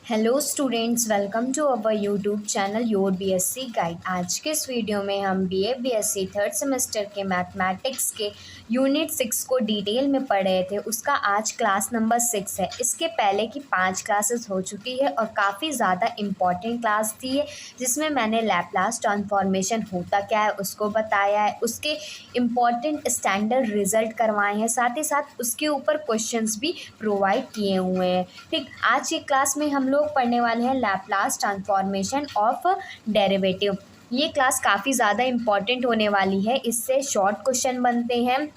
Hello students, welcome to our YouTube channel your BSc guide. आज के इस video में हम बीए बीएससी थर्ड सेमेस्टर के मैथमेटिक्स के यूनिट 6 को डिटेल में पढ़ रहे थे। उसका आज क्लास नंबर 6 है। इसके पहले की 5 क्लासेस हो चुकी है और काफ़ी ज़्यादा इम्पॉर्टेंट क्लास थी है, जिसमें मैंने लैप्लास ट्रांसफॉर्मेशन होता क्या है उसको बताया है, उसके इम्पॉर्टेंट स्टैंडर्ड रिजल्ट करवाए हैं, साथ ही साथ उसके ऊपर क्वेश्चंस भी प्रोवाइड किए हुए हैं। ठीक, आज की क्लास में हम लोग पढ़ने वाले हैं लैप्लास ट्रांसफॉर्मेशन ऑफ डेरिवेटिव। ये क्लास काफ़ी ज़्यादा इम्पॉर्टेंट होने वाली है। इससे शॉर्ट क्वेश्चन बनते हैं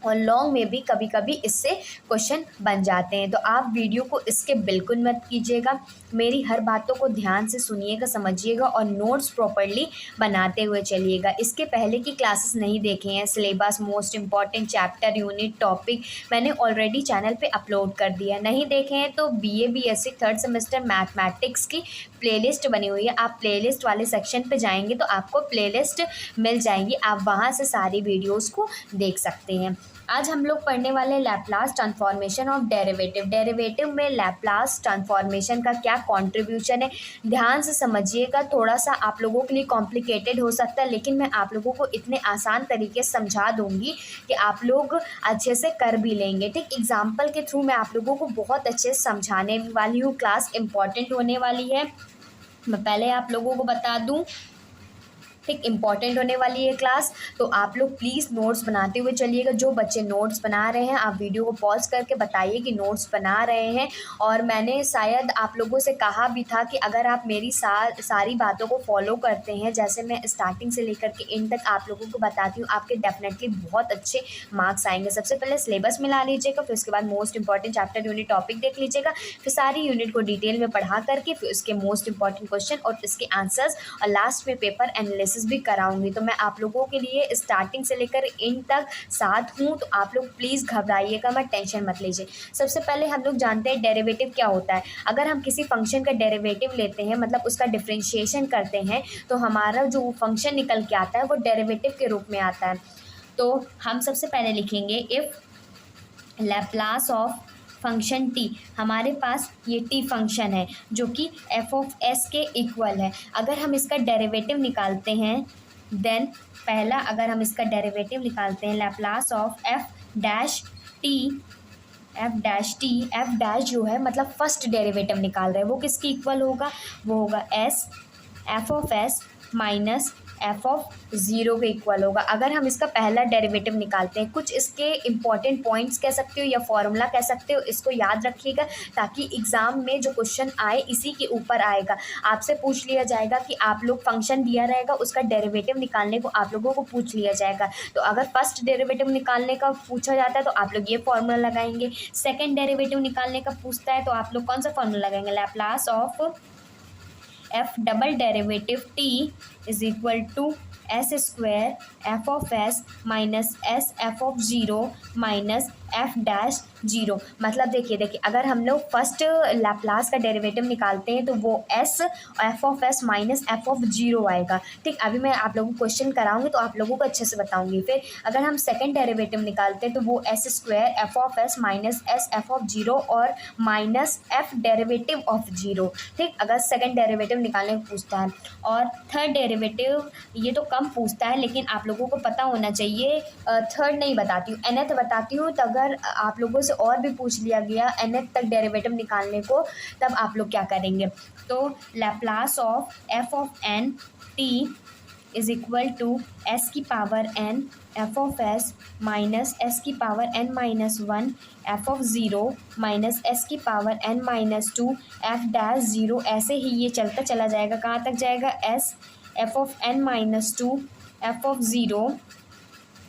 और लॉन्ग में भी कभी कभी इससे क्वेश्चन बन जाते हैं। तो आप वीडियो को इसके बिल्कुल मत कीजिएगा, मेरी हर बातों को ध्यान से सुनिएगा, समझिएगा और नोट्स प्रॉपर्ली बनाते हुए चलिएगा। इसके पहले की क्लासेस नहीं देखे हैं, syllabus, most important chapter, unit, topic मैंने ऑलरेडी चैनल पे अपलोड कर दिया। नहीं देखे हैं तो BA BSc third semester mathematics की प्लेलिस्ट बनी हुई है, आप प्लेलिस्ट वाले सेक्शन पे जाएंगे तो आपको प्लेलिस्ट मिल जाएगी, आप वहाँ से सारी वीडियोज़ को देख सकते हैं। आज हम लोग पढ़ने वाले हैं Laplace transformation of derivative. Derivative में लैप्लास ट्रांसफॉर्मेशन का क्या कंट्रीब्यूशन है, ध्यान से समझिएगा। थोड़ा सा आप लोगों के लिए कॉम्प्लिकेटेड हो सकता है, लेकिन मैं आप लोगों को इतने आसान तरीके से समझा दूंगी कि आप लोग अच्छे से कर भी लेंगे। ठीक, एग्जाम्पल के थ्रू मैं आप लोगों को बहुत अच्छे से समझाने वाली हूँ। क्लास इंपॉर्टेंट होने वाली है, मैं पहले आप लोगों को बता दूँ। ठीक, इम्पॉर्टेंट होने वाली है क्लास, तो आप लोग प्लीज़ नोट्स बनाते हुए चलिएगा। जो बच्चे नोट्स बना रहे हैं आप वीडियो को पॉज करके बताइए कि नोट्स बना रहे हैं। और मैंने शायद आप लोगों से कहा भी था कि अगर आप मेरी सारी बातों को फॉलो करते हैं, जैसे मैं स्टार्टिंग से लेकर के एंड तक आप लोगों को बताती हूँ, आपके डेफिनेटली बहुत अच्छे मार्क्स आएंगे। सबसे पहले सिलेबस मिला लीजिएगा, फिर उसके बाद most important chapter, unit, topic देख लीजिएगा, फिर सारी यूनिट को डिटेल में पढ़ा करके फिर उसके मोस्ट इंपॉर्टेंट क्वेश्चन और इसके आंसर्स और लास्ट में पेपर एनालिसिस भी कराऊंगी। तो मैं आप लोगों के लिए स्टार्टिंग से लेकर एंड तक साथ हूँ, तो आप लोग प्लीज़ घबराइएगा मत, टेंशन मत लीजिए। सबसे पहले हम लोग जानते हैं डेरिवेटिव क्या होता है। अगर हम किसी फंक्शन का डेरिवेटिव लेते हैं, मतलब उसका डिफरेंशिएशन करते हैं, तो हमारा जो फंक्शन निकल के आता है वो डेरिवेटिव के रूप में आता है। तो हम सबसे पहले लिखेंगे if Laplace of function T, हमारे पास ये टी फंक्शन है जो कि एफ ऑफ एस के इक्वल है। अगर हम इसका डेरिवेटिव निकालते हैं देन पहला, अगर हम इसका डेरिवेटिव निकालते हैं Laplace of F dash T, F dash जो है मतलब फर्स्ट डेरिवेटिव निकाल रहे हैं, वो किसकी इक्वल होगा, वो होगा S F of S minus F of zero के इक्वल होगा। अगर हम इसका पहला डेरिवेटिव निकालते हैं, कुछ इसके इंपॉर्टेंट पॉइंट्स कह सकते हो या फॉर्मूला कह सकते हो, इसको याद रखिएगा ताकि एग्जाम में जो क्वेश्चन आए इसी के ऊपर आएगा। आपसे पूछ लिया जाएगा कि आप लोग फंक्शन दिया रहेगा, उसका डेरिवेटिव निकालने को आप लोगों को पूछ लिया जाएगा। तो अगर फर्स्ट डेरिवेटिव निकालने का पूछा जाता है तो आप लोग ये फॉर्मूला लगाएंगे। सेकेंड डेरिवेटिव निकालने का पूछता है तो आप लोग कौन सा फॉर्मूला लगाएंगे, Laplace of F double derivative T is equal to S square F of S minus S F of zero minus F dash zero. मतलब देखिए अगर हम लोग फर्स्ट लैप्लास का डेरिवेटिव निकालते हैं तो वो S F of S minus F of zero आएगा। ठीक, अभी मैं आप लोगों को क्वेश्चन कराऊंगी तो आप लोगों को अच्छे से बताऊंगी। फिर अगर हम सेकंड डेरिवेटिव निकालते हैं तो वो S square F of S minus S F of zero और minus F derivative of zero. ठीक, अगर सेकेंड डेरिवेटिव निकालने को पूछता है। और थर्ड डेरिवेटिव ये तो कम पूछता है, लेकिन आप लोगों को पता होना चाहिए। थर्ड नहीं बताती हूँ, nth बताती हूँ। तो अगर आप लोगों से और भी पूछ लिया गया nth तक डेरिवेटिव निकालने को, तब आप लोग क्या करेंगे, तो Laplace of F of N T is equal to S की power N F of S minus S की power N minus one F of zero minus S की power N minus two F dash zero. ऐसे ही ये चलता चला जाएगा, कहाँ तक जाएगा, S F of N minus two F of zero,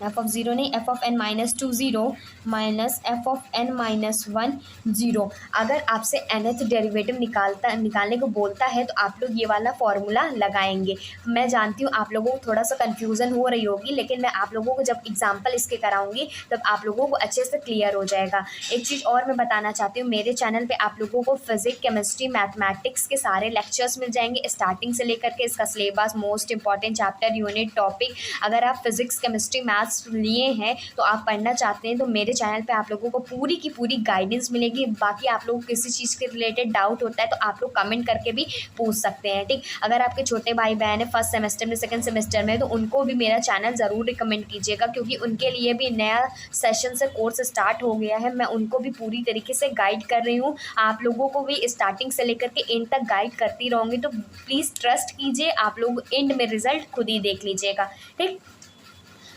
F of zero नहीं, F of N minus two zero minus F of N minus one zero. अगर आपसे nth डेरिवेटिव निकालने को बोलता है तो आप लोग ये वाला फॉर्मूला लगाएंगे। मैं जानती हूँ आप लोगों को थोड़ा सा कन्फ्यूज़न हो रही होगी, लेकिन मैं आप लोगों को जब एग्जाम्पल इसके कराऊंगी तब आप लोगों को अच्छे से क्लियर हो जाएगा। एक चीज़ और मैं बताना चाहती हूँ, मेरे चैनल पर आप लोगों को फिजिक्स, केमिस्ट्री, मैथमेटिक्स के सारे लेक्चर्स मिल जाएंगे, स्टार्टिंग से लेकर के इसका syllabus, most important chapter, unit, topic. अगर आप फिजिक्स, केमिस्ट्री, मैथ्स क्लास लिए हैं तो आप पढ़ना चाहते हैं तो मेरे चैनल पे आप लोगों को पूरी की पूरी गाइडेंस मिलेगी। बाकी आप लोग किसी चीज़ के रिलेटेड डाउट होता है तो आप लोग कमेंट करके भी पूछ सकते हैं, ठीक। अगर आपके छोटे भाई बहन है फर्स्ट सेमेस्टर में, सेकंड सेमेस्टर में, तो उनको भी मेरा चैनल ज़रूर रिकमेंड कीजिएगा, क्योंकि उनके लिए भी नया सेशन से कोर्स स्टार्ट हो गया है। मैं उनको भी पूरी तरीके से गाइड कर रही हूँ, आप लोगों को भी स्टार्टिंग से लेकर के एंड तक गाइड करती रहूँगी। तो प्लीज़ ट्रस्ट कीजिए, आप लोग एंड में रिजल्ट खुद ही देख लीजिएगा, ठीक।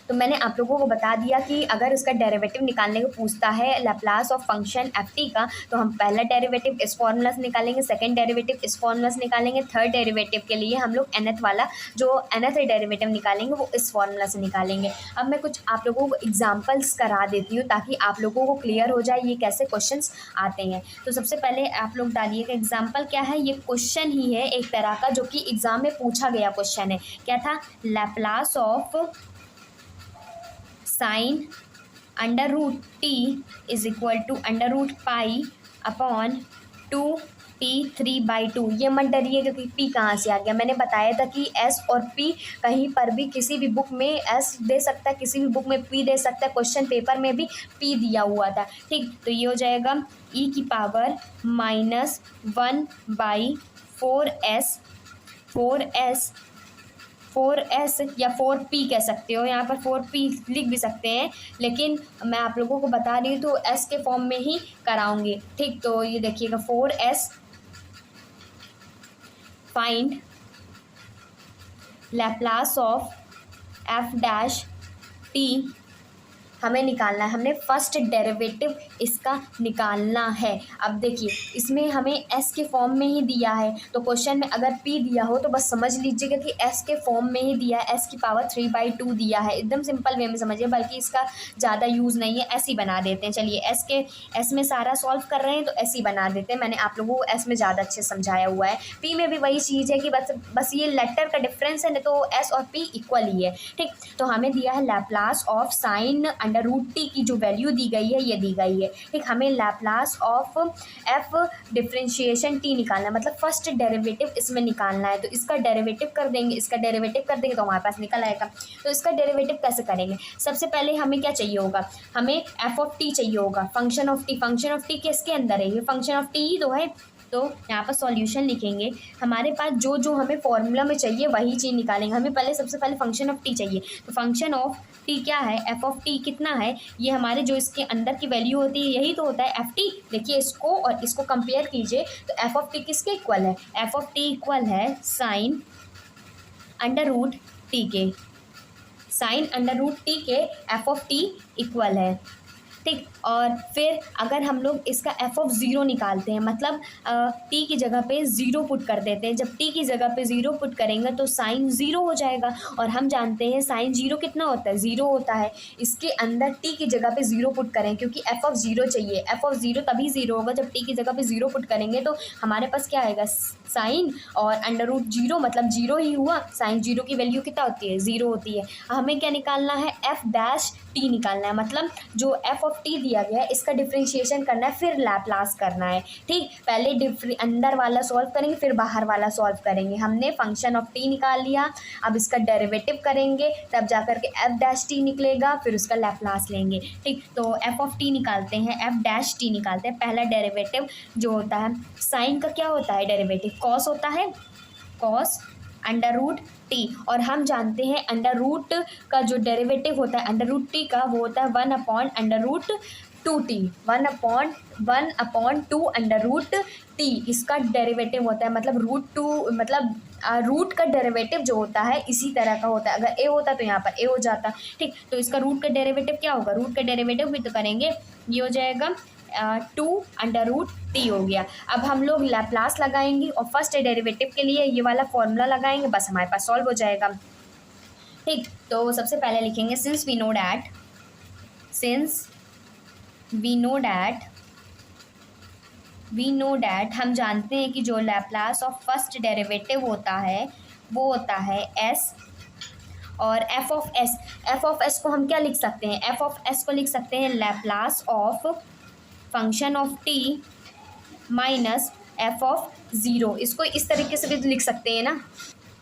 तो मैंने आप लोगों को बता दिया कि अगर उसका डेरिवेटिव निकालने को पूछता है Laplace of function F T का, तो हम पहला डेरिवेटिव इस फॉर्मूला से निकालेंगे, सेकंड डेरिवेटिव इस फॉर्मूला से निकालेंगे, थर्ड डेरिवेटिव के लिए हम लोग nth वाला जो nth डेरिवेटिव निकालेंगे वो इस फॉर्मूला से निकालेंगे। अब मैं कुछ आप लोगों को एग्जाम्पल्स करा देती हूँ ताकि आप लोगों को क्लियर हो जाए ये कैसे क्वेश्चन आते हैं। तो सबसे पहले आप लोग डालिएगा एग्जाम्पल क्या है, ये क्वेश्चन ही है एक तरह का जो कि एग्जाम में पूछा गया क्वेश्चन है। क्या था, Laplace of sine under root T is equal to under root pi upon 2t3/2। ये मत डरिएगा कि p कहाँ से आ गया, मैंने बताया था कि s और p कहीं पर भी किसी भी बुक में s दे सकता है, किसी भी बुक में p दे सकता है, क्वेश्चन पेपर में भी p दिया हुआ था, ठीक। तो ये हो जाएगा e की पावर -1/4s या 4p कह सकते हो, यहाँ पर 4p लिख भी सकते हैं, लेकिन मैं आप लोगों को बता रही हूँ तो s के फॉर्म में ही कराऊंगी, ठीक। तो ये देखिएगा 4s find Laplace of f' हमें निकालना है, हमने फर्स्ट डेरिवेटिव इसका निकालना है। अब देखिए इसमें हमें s के फॉर्म में ही दिया है, तो क्वेश्चन में अगर p दिया हो तो बस समझ लीजिएगा कि s के फॉर्म में ही दिया है, s की पावर 3/2 दिया है, एकदम सिंपल वे में समझिए, बल्कि इसका ज़्यादा यूज़ नहीं है, s ही बना देते हैं। चलिए s में सारा सॉल्व कर रहे हैं तो s ही बना देते हैं, मैंने आप लोगों को s में ज़्यादा अच्छे समझाया हुआ है। p में भी वही चीज़ है कि बस ये लेटर का डिफरेंस है, नहीं तो s और p इक्वल ही है, ठीक। तो हमें दिया है Laplace of sine under root T की जो वैल्यू दी गई है ये दी गई है, ठीक। हमें Laplace of F differentiation T निकालना है, मतलब फर्स्ट डेरिवेटिव इसमें निकालना है। तो इसका डेरिवेटिव कर देंगे, इसका डेरिवेटिव कर देंगे तो हमारे पास निकल आएगा। तो इसका डेरिवेटिव कैसे करेंगे, सबसे पहले हमें क्या चाहिए होगा, हमें एफ ऑफ टी चाहिए होगा, function of T. Function of T किसके अंदर है, ये फंक्शन ऑफ टी ही तो है। तो यहाँ पर सॉल्यूशन लिखेंगे, हमारे पास जो जो हमें फॉर्मूला में चाहिए वही चीज़ निकालेंगे। हमें सबसे पहले फंक्शन ऑफ टी चाहिए, तो फंक्शन ऑफ टी क्या है, एफ ऑफ टी कितना है, ये हमारे जो इसके अंदर की वैल्यू होती है यही तो होता है एफ टी। देखिए इसको और इसको कंपेयर कीजिए तो एफ ऑफ टी किसके इक्वल है, एफ ऑफ टी इक्वल है साइन अंडर रूट टी के, साइन अंडर रूट टी के एफ ऑफ टी इक्वल है, ठीक। और फिर अगर हम लोग इसका एफ ऑफ ज़ीरो निकालते हैं, मतलब टी की जगह पे ज़ीरो पुट कर देते हैं, जब टी की जगह पे ज़ीरो पुट करेंगे तो साइन ज़ीरो हो जाएगा, और हम जानते हैं साइन ज़ीरो कितना होता है, ज़ीरो होता है। इसके अंदर टी की जगह पे ज़ीरो पुट करें, क्योंकि एफ ऑफ ज़ीरो चाहिए, एफ ऑफ ज़ीरो तभी ज़ीरो होगा जब टी की जगह पे ज़ीरो पुट करेंगे, तो हमारे पास क्या आएगा, साइन और अंडर रूट ज़ीरो, मतलब ज़ीरो ही हुआ। साइन ज़ीरो की वैल्यू कितना होती है, ज़ीरो होती है। हमें क्या निकालना है, एफ डैश टी निकालना है, मतलब जो एफ ऑफ टी दिया गया है इसका डिफरेंशिएशन करना है, फिर लैप्लास करना है, ठीक। पहले अंदर वाला सॉल्व करेंगे फिर बाहर वाला सॉल्व करेंगे। हमने फंक्शन ऑफ टी निकाल लिया, अब इसका डेरिवेटिव करेंगे तब जाकर के एफ डैश टी निकलेगा, फिर उसका लैप्लास लेंगे, ठीक। तो एफ ऑफ टी निकालते हैं, एफ डैश टी निकालते हैं। पहला डेरिवेटिव जो होता है साइन का क्या होता है डेरिवेटिव, कॉस होता है, कॉस अंडर रूट टी, और हम जानते हैं अंडर रूट का जो डेरिवेटिव होता है अंडर रूट टी का वो होता है 1/√2t, 1/2 अंडर रूट टी इसका डेरिवेटिव होता है, मतलब √2, मतलब रूट का डेरिवेटिव जो होता है इसी तरह का होता है। अगर ए होता तो यहाँ पर ए हो जाता, ठीक। तो इसका रूट का डेरिवेटिव क्या होगा, रूट का डेरिवेटिव भी तो करेंगे, ये हो जाएगा 2√t हो गया। अब हम लोग लैप्लास लगाएंगे और फर्स्ट डेरिवेटिव के लिए ये वाला फॉर्मूला लगाएंगे, बस हमारे पास सॉल्व हो जाएगा, ठीक। तो सबसे पहले लिखेंगे सिंस वी नो डैट हम जानते हैं कि जो लैप्लास ऑफ फर्स्ट डेरिवेटिव होता है वो होता है s, और एफ ऑफ एस को हम क्या लिख सकते हैं, एफ ऑफ एस को लिख सकते हैं Laplace of function of T minus F of zero. इसको इस तरीके से भी लिख सकते हैं ना,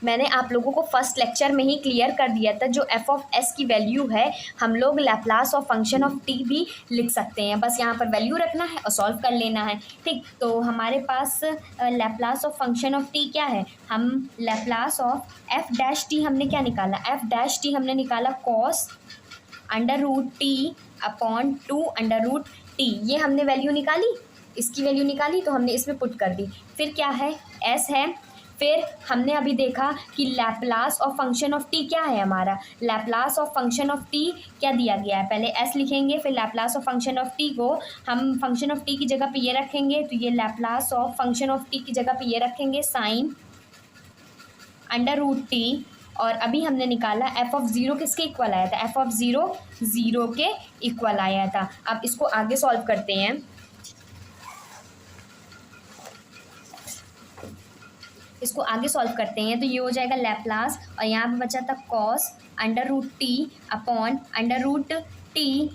मैंने आप लोगों को फर्स्ट लेक्चर में ही क्लियर कर दिया था, जो एफ ऑफ एस की वैल्यू है हम लोग Laplace of function of T भी लिख सकते हैं। बस यहाँ पर वैल्यू रखना है और सॉल्व कर लेना है। ठीक, तो हमारे पास Laplace of function of T क्या है, हम Laplace of F dash T हमने क्या निकाला, एफ डैश टी हमने निकाला cos under root T upon two under root T. ये हमने वैल्यू निकाली, इसकी वैल्यू निकाली तो हमने इसमें पुट कर दी। फिर क्या है, एस है। फिर हमने अभी देखा कि Laplace of function of T क्या है, हमारा Laplace of function of T क्या दिया गया है, पहले एस लिखेंगे, फिर Laplace of function of T को हम फंक्शन ऑफ टी की जगह पे ये रखेंगे, तो ये Laplace of function of T की जगह पे ये रखेंगे साइन अंडर रूट टी। और अभी हमने निकाला एफ ऑफ ज़ीरो किसके इक्वल आया था, एफ ऑफ ज़ीरो ज़ीरो के इक्वल आया था। अब इसको आगे सॉल्व करते हैं। इसको आगे सॉल्व करते हैं तो ये हो जाएगा लैप्लास, और यहाँ पे बचा था cos under root T upon under root T.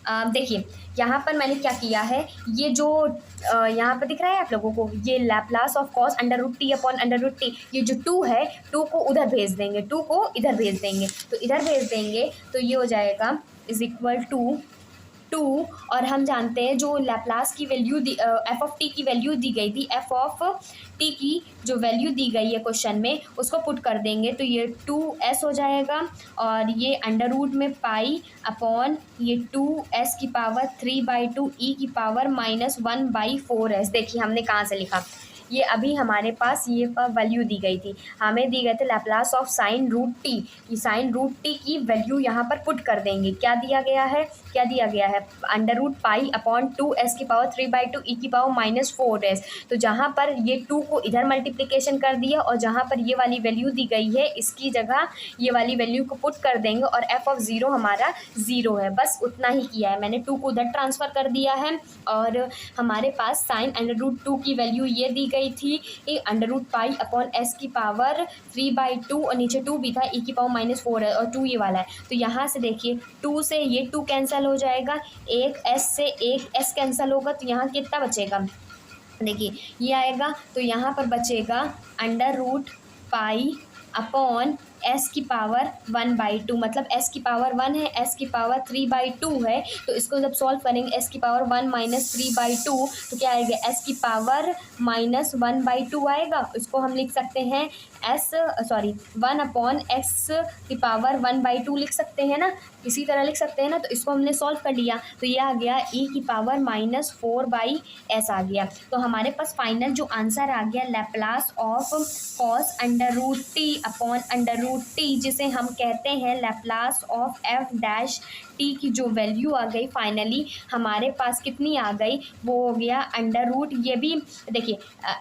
देखिए यहाँ पर मैंने क्या किया है, ये जो यहाँ पर दिख रहा है आप लोगों को, ये Laplace of cos under root T upon under root T, ये जो टू है, टू को उधर भेज देंगे, टू को इधर भेज देंगे, तो इधर भेज देंगे तो ये हो जाएगा इज इक्वल टू टू। और हम जानते हैं जो लैप्लास की वैल्यू एफ ऑफ टी की वैल्यू दी गई थी, एफ ऑफ टी की जो वैल्यू दी गई है क्वेश्चन में, उसको पुट कर देंगे तो ये 2s हो जाएगा, और ये अंडर रूट में पाई अपॉन ये 2s की पावर 3/2 ई की पावर -1/4s। देखिए हमने कहाँ से लिखा, ये अभी हमारे पास ये वैल्यू दी गई थी, हमें दी गई थी Laplace of sine root T, ये साइन रूट टी की वैल्यू यहाँ पर पुट कर देंगे। क्या दिया गया है, क्या दिया गया है, under root pi upon 2s की पावर 3/2 ई की पावर -4s। तो जहाँ पर ये 2 को इधर मल्टीप्लिकेशन कर दिया, और जहाँ पर ये वाली वैल्यू दी गई है इसकी जगह ये वाली वैल्यू को पुट कर देंगे, और एफ ऑफ ज़ीरो हमारा ज़ीरो है। बस उतना ही किया है मैंने, 2 को उधर ट्रांसफ़र कर दिया है, और हमारे पास साइन अंडर रूट 2 की वैल्यू ये दी गई थी under root pi upon S की पावर 3/2, और नीचे 2 भी था, ई की पावर -4 है, और 2 ये वाला है। तो यहाँ से देखिए 2 से ये 2 कैंसिल हो जाएगा, एक एस से एक एस कैंसिल होगा, तो यहाँ कितना बचेगा, देखिए ये आएगा, तो यहाँ पर बचेगा under root pi upon S की पावर 1/2, मतलब एस की पावर 1 है, एस की पावर 3/2 है, तो इसको जब सॉल्व करेंगे एस की पावर 1 - 3/2 तो क्या आएगा, एस की पावर -1/2 आएगा। इसको हम लिख सकते हैं 1 अपॉन एक्स की पावर 1/2 लिख सकते हैं ना, इसी तरह लिख सकते हैं ना। तो इसको हमने सॉल्व कर लिया, तो ये आ गया ई की पावर -4/s आ गया। तो हमारे पास फाइनल जो आंसर आ गया Laplace of cos under root T upon under root T, जिसे हम कहते हैं Laplace of F dash T की जो वैल्यू आ गई फाइनली हमारे पास कितनी आ गई, वो हो गया अंडर रूट, ये भी देखिए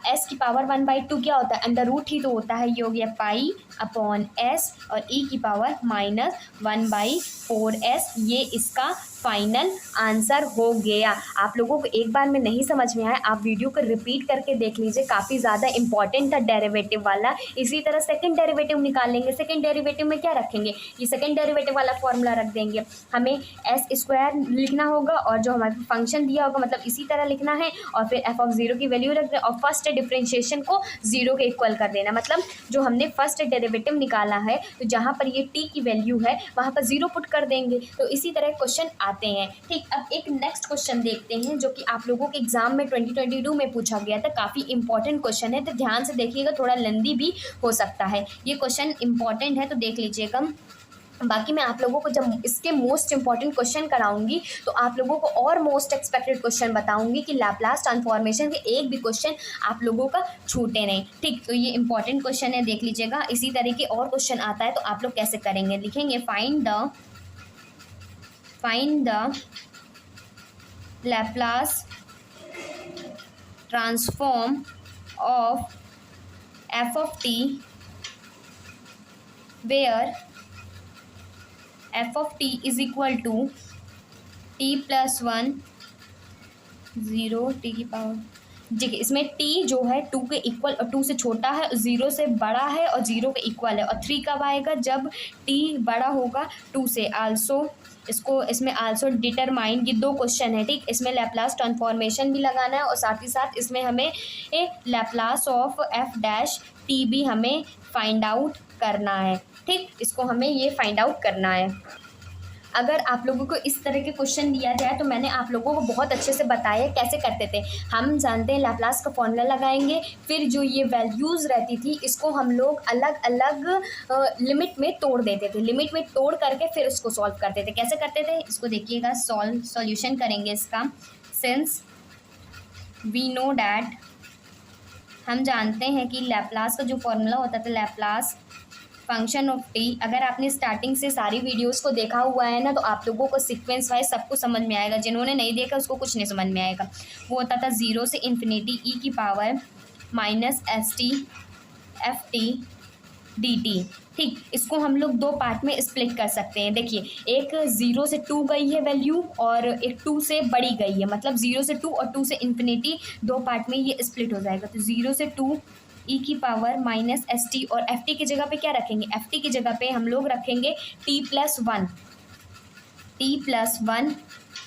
एस की पावर 1/2 क्या होता है, अंडर रूट ही तो होता है, ये हो गया पाई अपॉन एस, और ई की पावर -1/4s। ये इसका फाइनल आंसर हो गया। आप लोगों को एक बार में नहीं समझ में आया, आप वीडियो को रिपीट करके देख लीजिए, काफ़ी ज़्यादा इंपॉर्टेंट था डेरिवेटिव वाला। इसी तरह सेकंड डेरिवेटिव निकालेंगे, सेकंड डेरिवेटिव में क्या रखेंगे, ये सेकंड डेरिवेटिव वाला फॉर्मूला रख देंगे, हमें एस स्क्वायर लिखना होगा, और जो हमारे फंक्शन दिया होगा मतलब इसी तरह लिखना है, और फिर एफ ऑफ ज़ीरो की वैल्यू रख दें, और फर्स्ट डिफरेंशिएशन को ज़ीरो के इक्वल कर देना। मतलब जो हमने फर्स्ट डेरिवेटिव निकाला है, तो जहाँ पर ये टी की वैल्यू है वहाँ पर ज़ीरो पुट कर देंगे। तो इसी तरह क्वेश्चन आते हैं। ठीक, अब एक नेक्स्ट क्वेश्चन देखते हैं जो कि आप लोगों के एग्जाम में 2022 में पूछा गया था, काफ़ी इंपॉर्टेंट क्वेश्चन है, तो ध्यान से देखिएगा, थोड़ा लेंदी भी हो सकता है। ये क्वेश्चन इंपॉर्टेंट है तो देख लीजिएगा। बाकी मैं आप लोगों को जब इसके मोस्ट इंपॉर्टेंट क्वेश्चन कराऊंगी तो आप लोगों को और मोस्ट एक्सपेक्टेड क्वेश्चन बताऊंगी कि लैप्लास ट्रांसफॉर्मेशन के एक भी क्वेश्चन आप लोगों का छूटे नहीं। ठीक, तो ये इंपॉर्टेंट क्वेश्चन है, देख लीजिएगा। इसी तरह के और क्वेश्चन आता है तो आप लोग कैसे करेंगे, लिखेंगे find the Laplace transform of F of T where F of T is equal to T plus 1 0 T की पावर, देखिए इसमें टी जो है 2 के इक्वल और 2 से छोटा है, 0 से बड़ा है और 0 के इक्वल है, और 3 कब आएगा, जब टी बड़ा होगा 2 से। आल्सो इसको इसमें आल्सो डिटरमाइन, ये 2 क्वेश्चन है, ठीक। इसमें लैप्लास ट्रांसफॉर्मेशन भी लगाना है और साथ ही साथ इसमें हमें Laplace of F dash T भी हमें फाइंड आउट करना है, ठीक। इसको हमें ये फाइंड आउट करना है। अगर आप लोगों को इस तरह के क्वेश्चन दिया जाए तो मैंने आप लोगों को बहुत अच्छे से बताया कैसे करते थे। हम जानते हैं लैप्लास का फॉर्मूला लगाएंगे, फिर जो ये वैल्यूज़ रहती थी इसको हम लोग अलग अलग लिमिट में तोड़ देते थे, लिमिट में तोड़ करके फिर उसको सॉल्व करते थे। कैसे करते थे इसको देखिएगा, सॉल्यूशन करेंगे इसका। सिंस वी नो डैट, हम जानते हैं कि लैप्लास का जो फॉर्मूला होता था लैप्लास फंक्शन ऑफ टी, अगर आपने स्टार्टिंग से सारी वीडियोस को देखा हुआ है ना तो आप लोगों को सीक्वेंस वाइज सब कुछ समझ में आएगा। जिन्होंने नहीं देखा उसको कुछ नहीं समझ में आएगा। वो होता था 0 से इन्फिनिटी ई की power minus S T F T D T, ठीक। इसको हम लोग 2 पार्ट में स्प्लिट कर सकते हैं। देखिए, एक 0 से 2 गई है वैल्यू और एक 2 से बड़ी गई है, मतलब 0 से 2 और 2 से इन्फिनिटी 2 पार्ट में ये स्प्लिट हो जाएगा। तो 0 से 2 ई की पावर माइनस एस टी, और एफ टी की जगह पे क्या रखेंगे, एफ टी की जगह पे हम लोग रखेंगे टी प्लस वन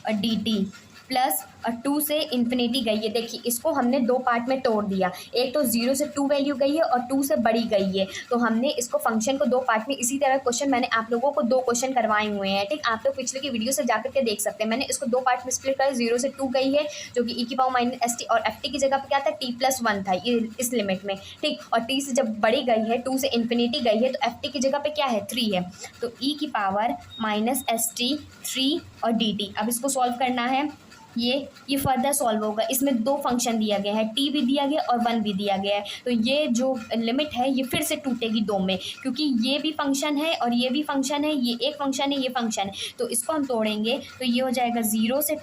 और डी टी प्लस और 2 से इन्फिनिटी गई है। देखिए, इसको हमने 2 पार्ट में तोड़ दिया। एक तो 0 से 2 वैल्यू गई है और 2 से बड़ी गई है, तो हमने इसको फंक्शन को 2 पार्ट में, इसी तरह क्वेश्चन मैंने आप लोगों को 2 क्वेश्चन करवाए हुए हैं, ठीक। आप लोग पिछले की वीडियो से जाकर के देख सकते हैं। मैंने इसको 2 पार्ट में स्प्लिट कर, 0 से 2 गई है जो कि ई की पावर माइनस एस टी, और एफ टी की जगह पर क्या था, टी प्लस 1 था ये इस लिमिट में, ठीक। और टी से जब बड़ी गई है, 2 से इन्फिनिटी गई है, तो एफ टी की जगह पे क्या है, 3 है। तो ई की पावर माइनस एस टी 3 और डी टी। अब इसको सॉल्व करना है, ये फर्दर सॉल्व होगा। इसमें 2 फंक्शन दिया गया है, टी भी दिया गया और 1 भी दिया गया है। तो ये जो लिमिट है ये फिर से टूटेगी 2 में, क्योंकि ये भी फंक्शन है और ये भी फंक्शन है, ये एक फंक्शन है, ये फंक्शन है। तो इसको हम तोड़ेंगे तो ये हो जाएगा 0 से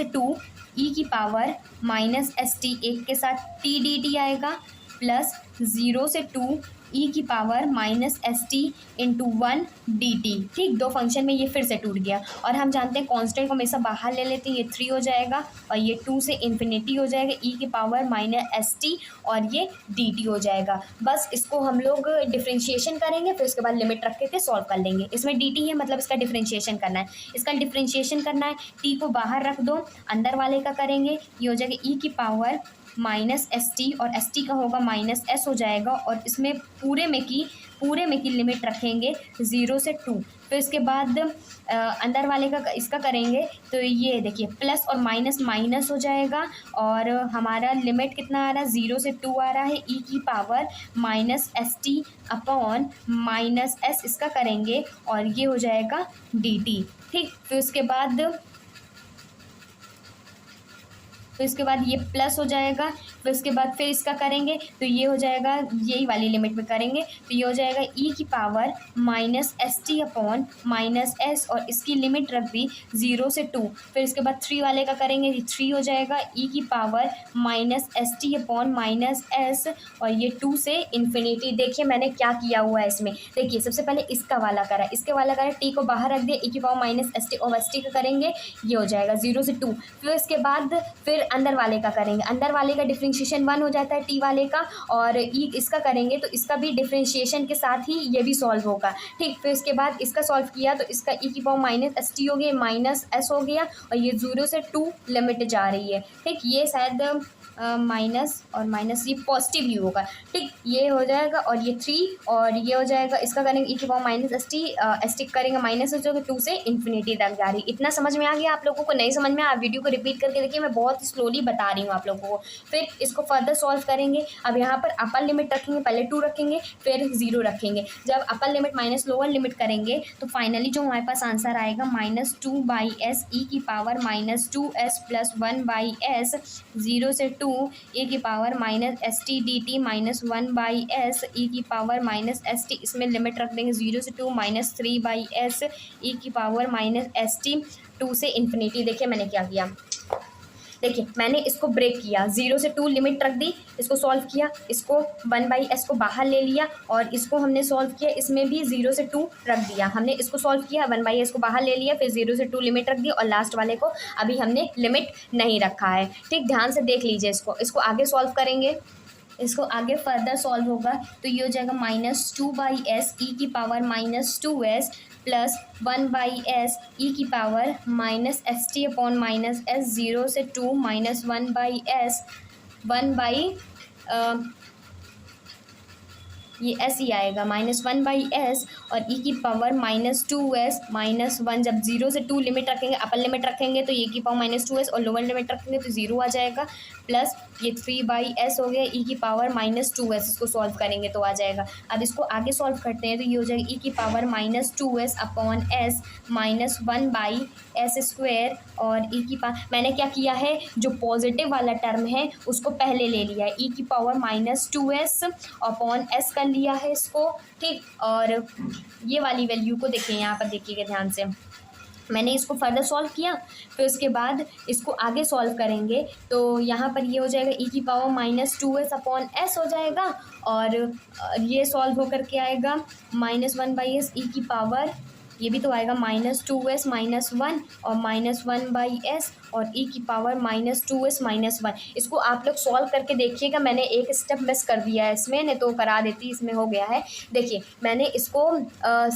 2 ई की पावर माइनस एस टी, एक के साथ टी डी टी आएगा, प्लस 0 से 2 ई की power minus S T into 1 D T, ठीक। 2 फंक्शन में ये फिर से टूट गया। और हम जानते हैं कांस्टेंट को हमेशा बाहर ले लेते हैं, ये 3 हो जाएगा और ये 2 से इन्फिनिटी हो जाएगा, ई की पावर माइनस एस टी और ये डी टी हो जाएगा। बस इसको हम लोग डिफ्रेंशिएशन करेंगे, फिर उसके बाद लिमिट रख के सॉल्व कर लेंगे। इसमें डी टी है, मतलब इसका डिफ्रेंशिएशन करना है, टी को बाहर रख दो, अंदर वाले का करेंगे, ये हो जाएगा ई की पावर माइनस एस टी, और एस टी का होगा माइनस एस हो जाएगा। और इसमें पूरे में की लिमिट रखेंगे 0 से 2। फिर इसके बाद अंदर वाले का इसका करेंगे तो ये देखिए प्लस और माइनस माइनस हो जाएगा, और हमारा लिमिट कितना आ रहा है, 0 से 2 आ रहा है, ई की power minus S T upon minus S, इसका करेंगे और ये हो जाएगा डी टी, ठीक। फिर इसके बाद ये प्लस हो जाएगा, फिर उसके बाद फिर इसका करेंगे तो ये हो जाएगा, यही वाली लिमिट में करेंगे तो ये हो जाएगा ई की power minus S T upon minus S, और इसकी लिमिट रख दी 0 से 2। फिर इसके बाद 3 वाले का करेंगे, ये 3 हो जाएगा, ई की power minus S T upon minus S, और ये 2 से इन्फिनिटी। देखिए मैंने क्या किया हुआ है इसमें, देखिए सबसे पहले इसका वाला करा, टी को बाहर रख दिया, ई की पावर माइनस एस टी और एस टी का करेंगे, ये हो जाएगा 0 से 2। फिर इसके बाद फिर अंदर वाले का करेंगे, अंदर वाले का डिफरेंशिएशन 1 हो जाता है टी वाले का, और ई इसका करेंगे तो इसका भी डिफरेंशिएशन के साथ ही ये भी सॉल्व होगा, ठीक। फिर इसके बाद इसका सॉल्व किया तो इसका ई की पावर माइनस एस टी हो गया, माइनस एस हो गया, और ये 0 से 2 लिमिट जा रही है, ठीक। ये शायद माइनस और माइनस ये पॉजिटिव ही होगा, ठीक। ये हो जाएगा और ये 3 और ये हो जाएगा, इसका करेंगे ई की पावर माइनस एस टी करेंगे माइनस हो जाएगा 2 से इन्फिनिटी तक जा रही। इतना समझ में आ गया आप लोगों को? नहीं समझ में आया आप वीडियो को रिपीट करके देखिए, मैं बहुत स्लोली बता रही हूँ आप लोगों को। फिर इसको फर्दर सॉल्व करेंगे। अब यहाँ पर अपर लिमिट रखेंगे, पहले 2 रखेंगे फिर 0 रखेंगे। जब upper limit minus lower limit करेंगे तो फाइनली जो हमारे पास आंसर आएगा -2/s ई की पावर -2s + 1/s 0 से 2 e की power -st dt -1/s e की पावर -st, इसमें लिमिट रख देंगे 0 से 2 -3/s e की पावर -st 2 से इन्फिनिटी। देखिए मैंने क्या किया, देखिए मैंने इसको ब्रेक किया, 0 से 2 लिमिट रख दी, इसको सॉल्व किया, इसको 1/s को बाहर ले लिया और इसको हमने सॉल्व किया, इसमें भी 0 से 2 रख दिया, हमने इसको सॉल्व किया, 1/s को बाहर ले लिया, फिर 0 से 2 लिमिट रख दी और लास्ट वाले को अभी हमने लिमिट नहीं रखा है, ठीक। ध्यान से देख लीजिए इसको आगे सॉल्व करेंगे, इसको आगे फर्दर सॉल्व होगा तो ये हो जाएगा -2/s ई की पावर -2s प्लस 1/s ई की power minus S T upon minus S, 0 से 2 माइनस 1/s 1 ये एस ही आएगा -1/s और ई की पावर -2s -1। जब 0 से 2 लिमिट रखेंगे, अपर लिमिट रखेंगे तो ई की पावर -2s और लोअर लिमिट रखेंगे तो 0 आ जाएगा। प्लस ये 3/s हो गया ई की पावर -2s, इसको सॉल्व करेंगे तो आ जाएगा। अब इसको आगे सॉल्व करते हैं तो ये हो जाएगा ई की power -2s upon s -1/s² और ई की पावर, मैंने क्या किया है, जो पॉजिटिव वाला टर्म है उसको पहले ले लिया है, ई की पावर -2s अपॉन s कर लिया है इसको, ठीक। और ये वाली वैल्यू को देखिए, यहाँ पर देखिएगा ध्यान से, मैंने इसको फर्दर सॉल्व किया, फिर उसके बाद इसको आगे सॉल्व करेंगे तो यहाँ पर ये हो जाएगा ई की पावर -2s अपॉन s हो जाएगा और ये सॉल्व होकर के आएगा -1/s ई की पावर, ये भी तो आएगा -2s -1 और -1/s और ई की पावर -2s -1। इसको आप लोग सॉल्व करके देखिएगा, मैंने एक स्टेप मिस कर दिया है इसमें, नहीं तो करा देती, इसमें हो गया है। देखिए मैंने इसको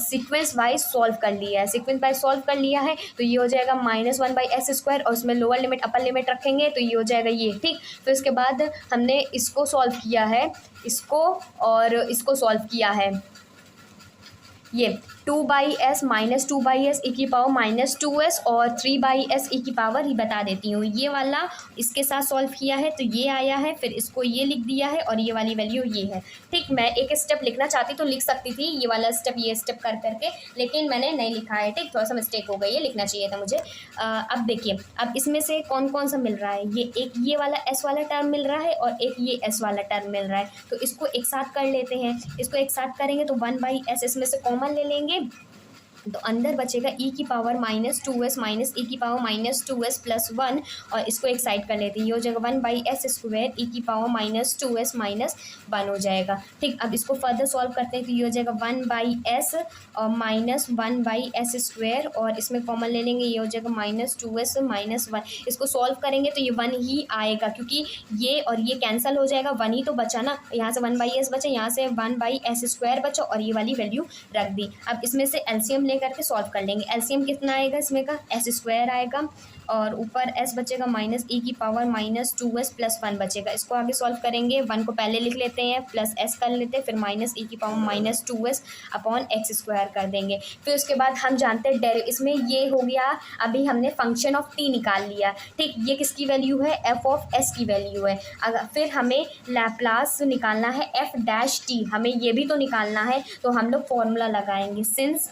सीक्वेंस वाइज सॉल्व कर लिया है, सीक्वेंस वाइज सॉल्व कर लिया है तो ये हो जाएगा -1/s² और उसमें लोअर लिमिट अपर लिमिट रखेंगे तो ये हो जाएगा ये, ठीक। फिर उसके बाद हमने इसको सॉल्व किया है, इसको और इसको सॉल्व किया है, ये 2/s -2/s ई की पावर -2s और 3/s ई की पावर ही बता देती हूँ, ये वाला इसके साथ सॉल्व किया है तो ये आया है, फिर इसको ये लिख दिया है और ये वाली वैल्यू ये है, ठीक। मैं एक स्टेप लिखना चाहती तो लिख सकती थी ये वाला स्टेप, ये स्टेप कर करके, लेकिन मैंने नहीं लिखा है, ठीक। थोड़ा सा मिस्टेक हो गई है, लिखना चाहिए था मुझे। अब देखिए, अब इसमें से कौन कौन सा मिल रहा है, ये एक ये वाला s वाला टर्म मिल रहा है और एक ये s वाला टर्म मिल रहा है, तो इसको एक साथ कर लेते हैं। इसको एक साथ करेंगे तो 1/s इसमें से कॉमन ले लेंगे तो अंदर बचेगा ई की पावर -2s माइनस ई की पावर -2s प्लस 1 और इसको एक साइड कर लेते हैं, ये हो जाएगा 1/s² ई की पावर -2s -1 हो जाएगा, ठीक। अब इसको फर्दर सॉल्व करते हैं तो ये हो जाएगा 1/s और -1/s² और इसमें कॉमन ले लेंगे, ये हो जाएगा -2s -1। इसको सॉल्व करेंगे तो ये 1 ही आएगा क्योंकि ये और ये कैंसिल हो जाएगा, 1 ही तो बचा ना, यहाँ से 1/s बचा, यहाँ से 1/s² बचा और ये वाली वैल्यू रख दी। अब इसमें से एलसीएम करके सॉल्व कर लेंगे। एलसीएम कितना आएगा इसमें का, s² आएगा और ऊपर s बचेगा माइनस ई की पावर -2s प्लस 1 बचेगा। इसको आगे सॉल्व करेंगे, 1 को पहले लिख लेते हैं प्लस s कर लेते हैं, फिर माइनस ई की पावर -2s अपॉन x² कर देंगे। फिर उसके बाद हम जानते हैं इसमें ये हो गया, अभी हमने फंक्शन ऑफ t निकाल लिया, ठीक। ये किसकी वैल्यू है, f(s) की वैल्यू है। अगर फिर हमें लैप्लास निकालना है f'(t), हमें ये भी तो निकालना है, तो हम लोग फॉर्मूला लगाएंगे, सिंस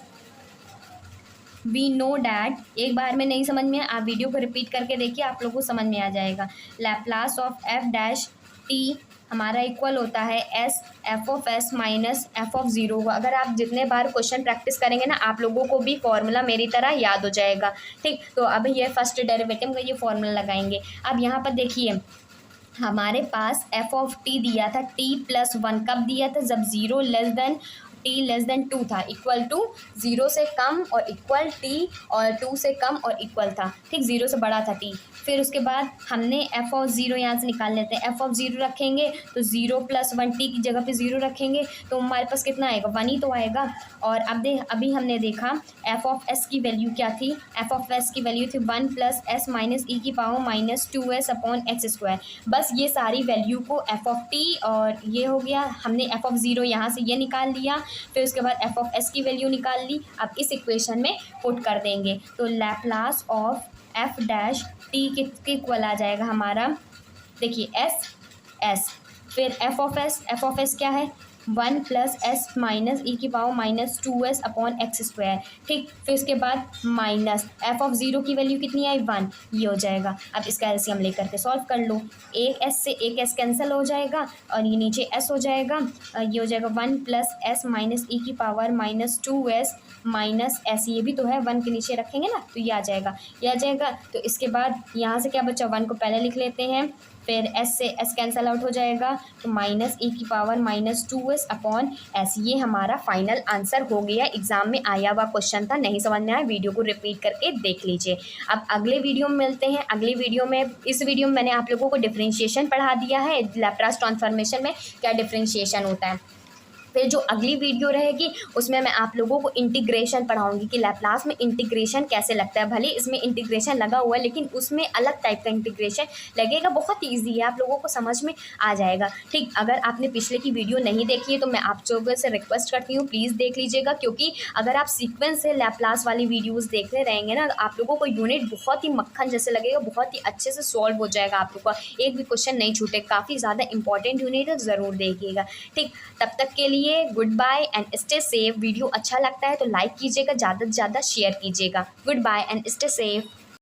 वी नो डैट, एक बार में नहीं समझ में आप वीडियो को रिपीट करके देखिए, आप लोगों को समझ में आ जाएगा। लैप्लास ऑफ f'(t) हमारा इक्वल होता है s f(s) माइनस f(0) होगा। अगर आप जितने बार क्वेश्चन प्रैक्टिस करेंगे ना, आप लोगों को भी फॉर्मूला मेरी तरह याद हो जाएगा, ठीक। तो अब ये फर्स्ट डेरिवेटिव का ये फॉर्मूला लगाएंगे। अब यहाँ पर देखिए हमारे पास f(t) दिया था t+1, कब दिया था, जब t<2 था, इक्वल टू 0 से कम और इक्वल t और 2 से कम और इक्वल था, ठीक। 0 से बड़ा था t। फिर उसके बाद हमने f(0) यहाँ से निकाल लेते हैं, f(0) रखेंगे तो 0 + 1, t की जगह पे 0 रखेंगे तो हमारे पास कितना आएगा, 1 ही तो आएगा। और अब अभी हमने देखा f(s) की वैल्यू क्या थी, f(s) की वैल्यू थी 1 + s माइनस ई की पावर -2s अपॉन x²। बस ये सारी वैल्यू को f(t) और ये हो गया, हमने f(0) यहाँ से ये निकाल लिया, फिर उसके बाद f(s) की वैल्यू निकाल ली। अब इस इक्वेशन में पुट कर देंगे तो लैप्लास ऑफ f'(t) के इक्वल आ जाएगा हमारा, देखिए s, फिर f(s) क्या है, 1 + s माइनस ई की पावर -2s अपॉन x², ठीक। फिर उसके बाद माइनस f(0) की वैल्यू कितनी आई, 1, ये हो जाएगा। अब इसका एलसीएम लेकर के सॉल्व कर लो, एक s से एक s कैंसिल हो जाएगा और ये नीचे s हो जाएगा, ये हो जाएगा 1 + s माइनस ई की पावर -2s माइनस s, ये भी तो है, 1 के नीचे रखेंगे ना तो ये आ जाएगा, तो इसके बाद यहाँ से क्या बचा, 1 को पहले लिख लेते हैं, फिर s से s कैंसिल आउट हो जाएगा तो माइनस ई की पावर -2s अपॉन s। ये हमारा फाइनल आंसर हो गया, एग्जाम में आया हुआ क्वेश्चन था, नहीं समझ में आया वीडियो को रिपीट करके देख लीजिए। अब अगले वीडियो में मिलते हैं, अगले वीडियो में, इस वीडियो में मैंने आप लोगों को डिफरेंशिएशन पढ़ा दिया है, लैप्लास ट्रांसफॉर्मेशन में क्या डिफरेंशिएशन होता है। फिर जो अगली वीडियो रहेगी उसमें मैं आप लोगों को इंटीग्रेशन पढ़ाऊंगी कि लैप्लास में इंटीग्रेशन कैसे लगता है। भले इसमें इंटीग्रेशन लगा हुआ है लेकिन उसमें अलग टाइप का इंटीग्रेशन लगेगा, बहुत ईजी है, आप लोगों को समझ में आ जाएगा। ठीक, अगर आपने पिछले की वीडियो नहीं देखी है तो मैं आप लोगों से रिक्वेस्ट करती हूँ प्लीज़ देख लीजिएगा, क्योंकि अगर आप सीक्वेंस से लैप्लास वाली वीडियोज़ देखते रहेंगे ना, आप लोगों को यूनिट बहुत ही मक्खन जैसे लगेगा, बहुत ही अच्छे से सॉल्व हो जाएगा, आप लोग का एक भी क्वेश्चन नहीं छूटे। काफ़ी ज़्यादा इंपॉर्टेंट यूनिट है, ज़रूर देखिएगा। ठीक, तब तक के लिए goodbye and stay safe. Video अच्छा लगता है तो लाइक कीजिएगा, ज़्यादा से ज़्यादा शेयर कीजिएगा। Goodbye and stay safe.